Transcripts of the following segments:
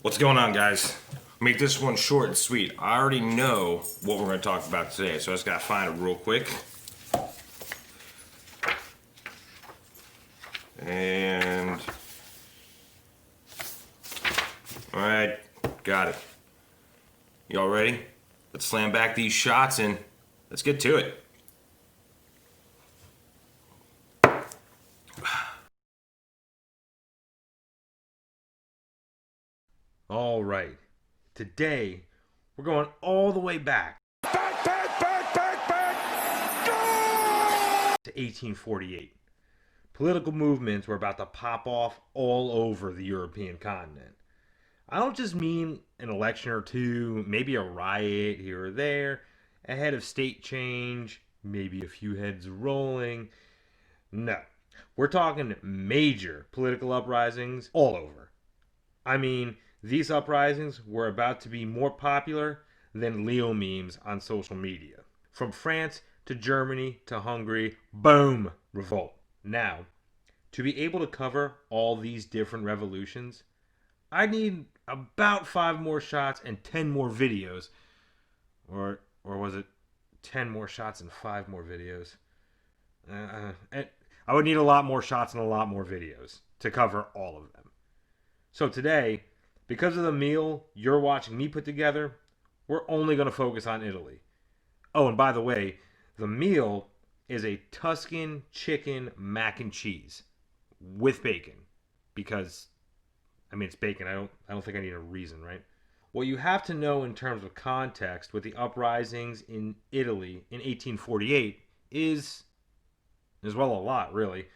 What's going on, guys? Make this one short and sweet. I already know what we're going to talk about today, so I just got to find it real quick. And alright, got it. Y'all ready? Let's slam back these shots and let's get to it. All right, today we're going all the way back to 1848. Political movements were about to pop off all over the European continent. I don't just mean an election or two, maybe a riot here or there, a head of state change, maybe a few heads rolling. No, we're talking major political uprisings all over. I mean, these uprisings were about to be more popular than Leo memes on social media. From France to Germany to Hungary, boom, revolt. Now, to be able to cover all these different revolutions, I need about 5 more shots and 10 more videos. Or was it 10 more shots and 5 more videos? I would need a lot more shots and a lot more videos to cover all of them. So today, because of the meal you're watching me put together, we're only going to focus on Italy. Oh, and by the way, the meal is a Tuscan Chicken Mac and Cheese with bacon. Because, I mean, it's bacon. I don't think I need a reason, right? What you have to know in terms of context with the uprisings in Italy in 1848 is well, a lot, really.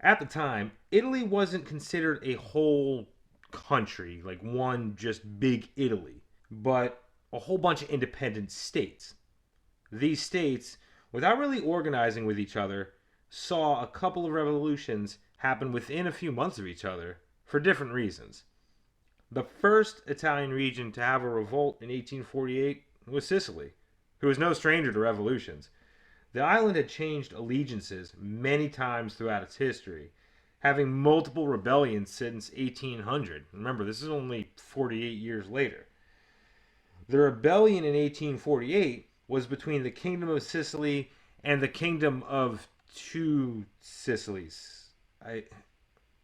At the time, Italy wasn't considered a whole country, like one just big Italy, but a whole bunch of independent states. These states, without really organizing with each other, saw a couple of revolutions happen within a few months of each other for different reasons. The first Italian region to have a revolt in 1848 was Sicily, who was no stranger to revolutions. The island had changed allegiances many times throughout its history, having multiple rebellions since 1800. Remember, this is only 48 years later. The rebellion in 1848 was between the Kingdom of Sicily and the Kingdom of Two Sicilies.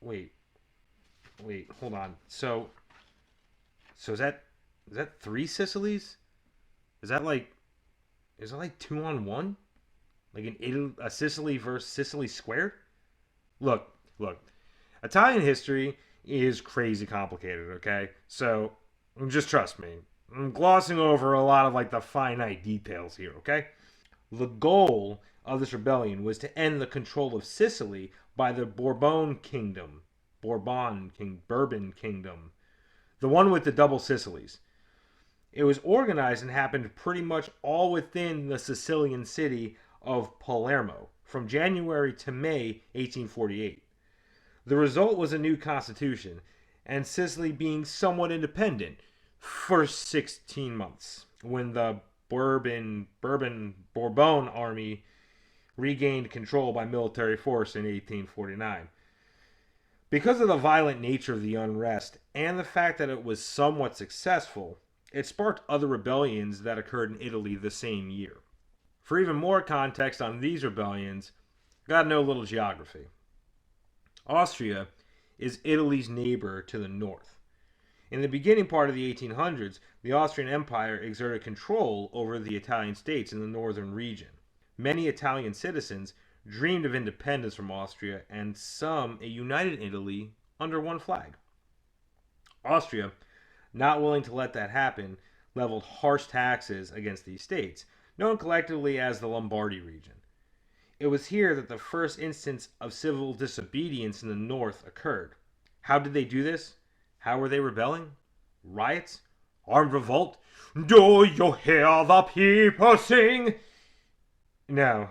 Wait, hold on. So is that 3 Sicilies? Is that like 2-on-1? Like a Sicily versus Sicily squared? Look, Italian history is crazy complicated, okay? So just trust me. I'm glossing over a lot of like the finite details here, okay? The goal of this rebellion was to end the control of Sicily by the Bourbon Kingdom. Bourbon Kingdom. The one with the double Sicilies. It was organized and happened pretty much all within the Sicilian city of Palermo from January to May 1848. The result was a new constitution, and Sicily being somewhat independent for 16 months, when the Bourbon army regained control by military force in 1849. Because of the violent nature of the unrest and the fact that it was somewhat successful, it sparked other rebellions that occurred in Italy the same year. For even more context on these rebellions, gotta know a little geography. Austria is Italy's neighbor to the north. In the beginning part of the 1800s, the Austrian Empire exerted control over the Italian states in the northern region. Many Italian citizens dreamed of independence from Austria and some a united Italy under one flag. Austria, not willing to let that happen, leveled harsh taxes against these states, known collectively as the Lombardy region. It was here that the first instance of civil disobedience in the north occurred. How did they do this? How were they rebelling? Riots? Armed revolt? Do you hear the people sing? No,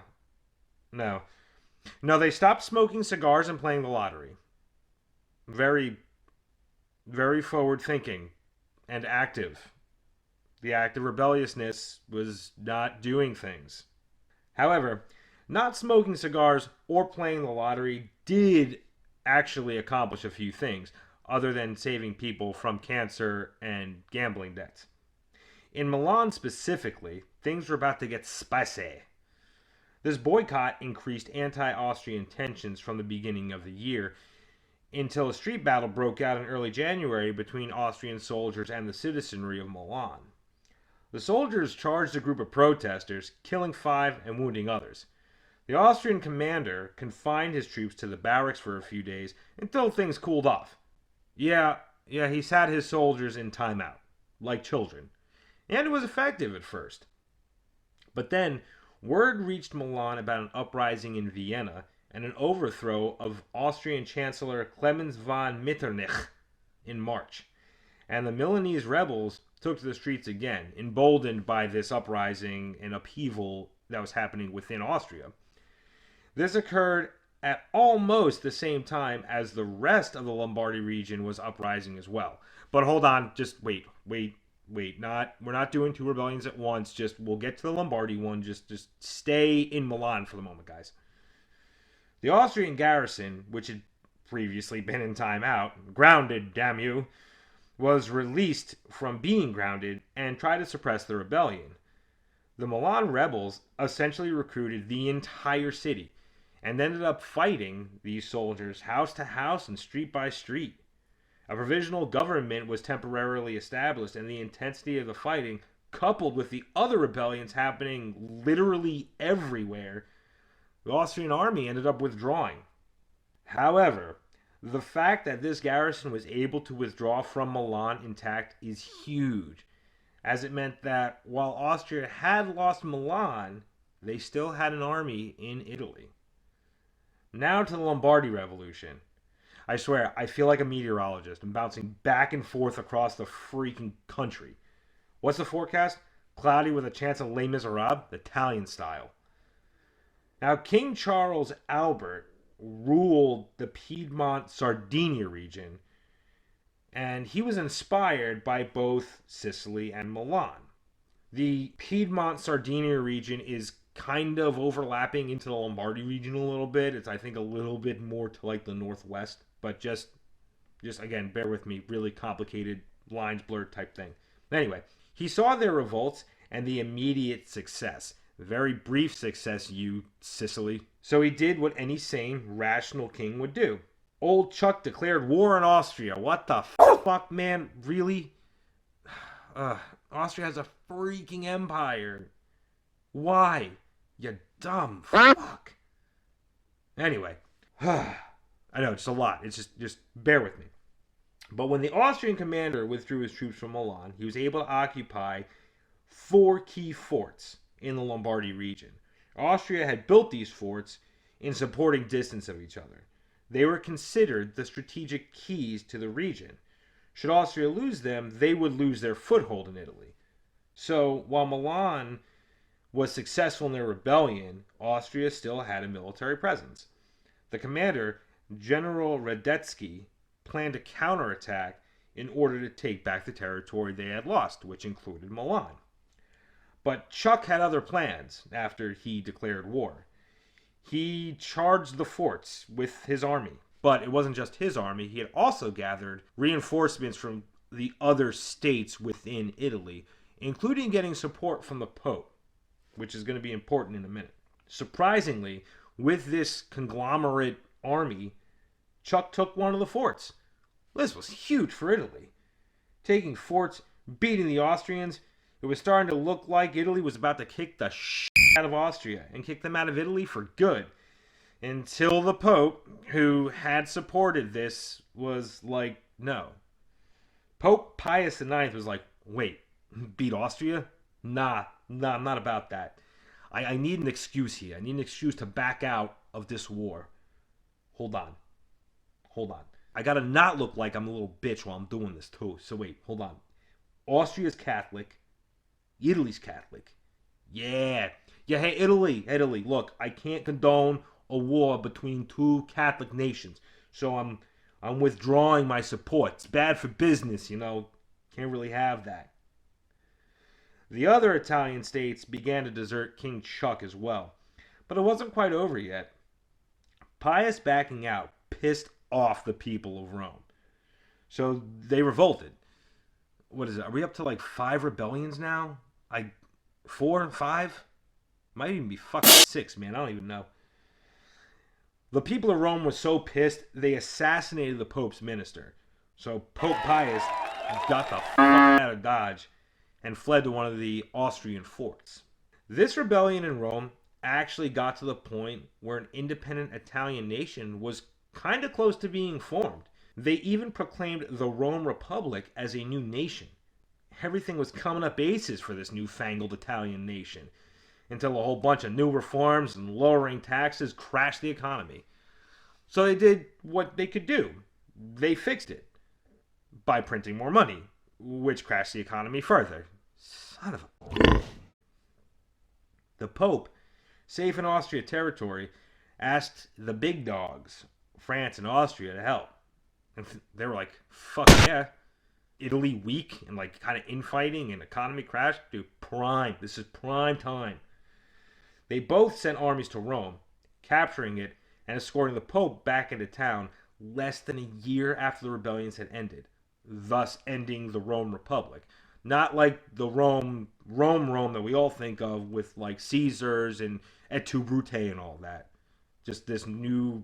they stopped smoking cigars and playing the lottery. Very, very forward thinking and active. The act of rebelliousness was not doing things. However, not smoking cigars or playing the lottery did actually accomplish a few things. other than saving people from cancer and gambling debts. In Milan specifically, things were about to get spicy. This boycott increased anti Austrian tensions from the beginning of the year until a street battle broke out in early January between Austrian soldiers and the citizenry of Milan. The soldiers charged a group of protesters, killing 5 and wounding others. The Austrian commander confined his troops to the barracks for a few days until things cooled off. Yeah, he sat his soldiers in timeout, like children. And it was effective at first. But then, word reached Milan about an uprising in Vienna and an overthrow of Austrian Chancellor Clemens von Metternich in March. And the Milanese rebels took to the streets again, emboldened by this uprising and upheaval that was happening within Austria. This occurred at almost the same time as the rest of the Lombardy region was uprising as well. But hold on, just wait. We're not doing 2 rebellions at once. Just we'll get to the Lombardy one. Just stay in Milan for the moment, guys. The Austrian garrison, which had previously been in timeout, grounded, damn you, was released from being grounded and tried to suppress the rebellion. The Milan rebels essentially recruited the entire city and ended up fighting these soldiers house to house and street by street. A provisional government was temporarily established, and the intensity of the fighting, coupled with the other rebellions happening literally everywhere, the Austrian army ended up withdrawing. However, the fact that this garrison was able to withdraw from Milan intact is huge, as it meant that while Austria had lost Milan, they still had an army in Italy. Now to the Lombardy Revolution. I swear, I feel like a meteorologist. I'm bouncing back and forth across the freaking country. What's the forecast? Cloudy with a chance of Les Miserables, Italian style. Now, King Charles Albert ruled the Piedmont Sardinia region, and he was inspired by both Sicily and Milan. The Piedmont Sardinia region is kind of overlapping into the Lombardy region a little bit. It's, I think, a little bit more to like the northwest, but just again, bear with me, really complicated lines blurred type thing. Anyway, he saw their revolts and the immediate success. Very brief success, you Sicily. So he did what any sane, rational king would do. Old Chuck declared war on Austria. What the fuck, man? Really? Austria has a freaking empire. Why? You dumb fuck. Anyway, I know, it's a lot. It's just bear with me. But when the Austrian commander withdrew his troops from Milan, he was able to occupy 4 key forts in the Lombardy region. Austria had built these forts in supporting distance of each other. They were considered the strategic keys to the region. Should Austria lose them, they would lose their foothold in Italy. So, while Milan was successful in their rebellion, Austria still had a military presence. The commander, General Radetzky, planned to counterattack in order to take back the territory they had lost, which included Milan. But Chuck had other plans after he declared war. He charged the forts with his army. But it wasn't just his army. He had also gathered reinforcements from the other states within Italy, including getting support from the Pope, which is going to be important in a minute. Surprisingly, with this conglomerate army, Chuck took one of the forts. This was huge for Italy. Taking forts, beating the Austrians, it was starting to look like Italy was about to kick the shit out of Austria and kick them out of Italy for good. Until the Pope, who had supported this, was like, no. Pope Pius IX was like, wait, beat Austria? Nah, I'm not about that. I need an excuse here. I need an excuse to back out of this war. Hold on. I gotta not look like I'm a little bitch while I'm doing this too. So wait, hold on. Austria's Catholic. Italy's Catholic. Yeah, hey, Italy. Look, I can't condone a war between 2 Catholic nations. So I'm withdrawing my support. It's bad for business, you know. Can't really have that. The other Italian states began to desert King Chuck as well. But it wasn't quite over yet. Pius backing out pissed off the people of Rome. So they revolted. What is it? Are we up to like 5 rebellions now? 4, 5? Might even be fucking 6, man. I don't even know. The people of Rome were so pissed they assassinated the Pope's minister. So Pope Pius got the fuck out of Dodge and fled to one of the Austrian forts. This rebellion in Rome actually got to the point where an independent Italian nation was kind of close to being formed. They even proclaimed the Rome Republic as a new nation. Everything was coming up aces for this newfangled Italian nation until a whole bunch of new reforms and lowering taxes crashed the economy. So they did what they could do. They fixed it by printing more money, which crashed the economy further. Son of a... The Pope, safe in Austria territory, asked the big dogs, France and Austria, to help. And they were like, fuck yeah. Italy weak and like kind of infighting and economy crash. Dude, prime. This is prime time. They both sent armies to Rome, capturing it and escorting the Pope back into town less than a year after the rebellions had ended, thus ending the Rome Republic. Not like the Rome that we all think of with like Caesars and Et tu, Brute and all that. Just this new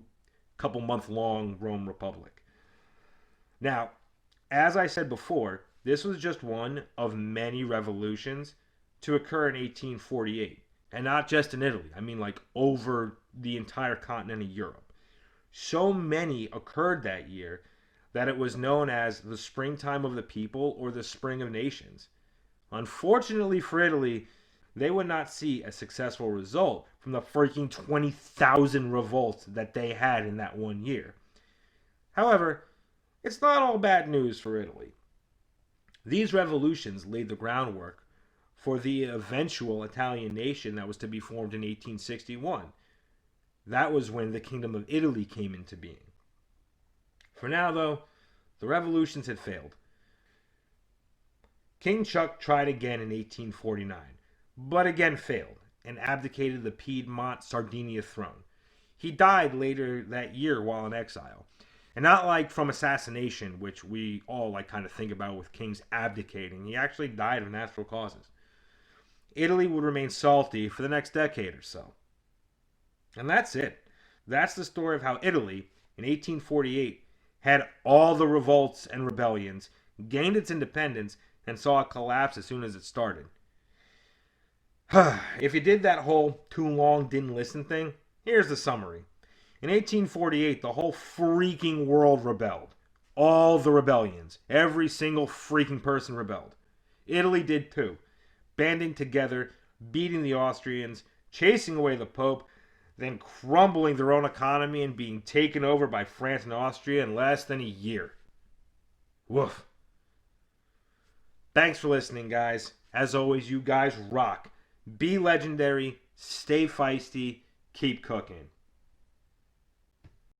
couple month long Rome Republic. Now, as I said before, this was just one of many revolutions to occur in 1848. And not just in Italy. I mean, like, over the entire continent of Europe. So many occurred that year that it was known as the springtime of the people or the spring of nations. Unfortunately for Italy, they would not see a successful result from the freaking 20,000 revolts that they had in that one year. However, it's not all bad news for Italy. These revolutions laid the groundwork for the eventual Italian nation that was to be formed in 1861. That was when the Kingdom of Italy came into being. For now, though, the revolutions had failed. King Chuck tried again in 1849, but again failed and abdicated the Piedmont Sardinia throne. He died later that year while in exile. And not like from assassination, which we all like kind of think about with kings abdicating. He actually died of natural causes. Italy would remain salty for the next decade or so. And that's it. That's the story of how Italy, in 1848, had all the revolts and rebellions, gained its independence, and saw it collapse as soon as it started. If you did that whole too long didn't listen thing, here's the summary. In 1848, the whole freaking world rebelled. All the rebellions. Every single freaking person rebelled. Italy did too. Banding together, beating the Austrians, chasing away the Pope, then crumbling their own economy and being taken over by France and Austria in less than a year. Woof. Thanks for listening, guys. As always, you guys rock. Be legendary, stay feisty, keep cooking.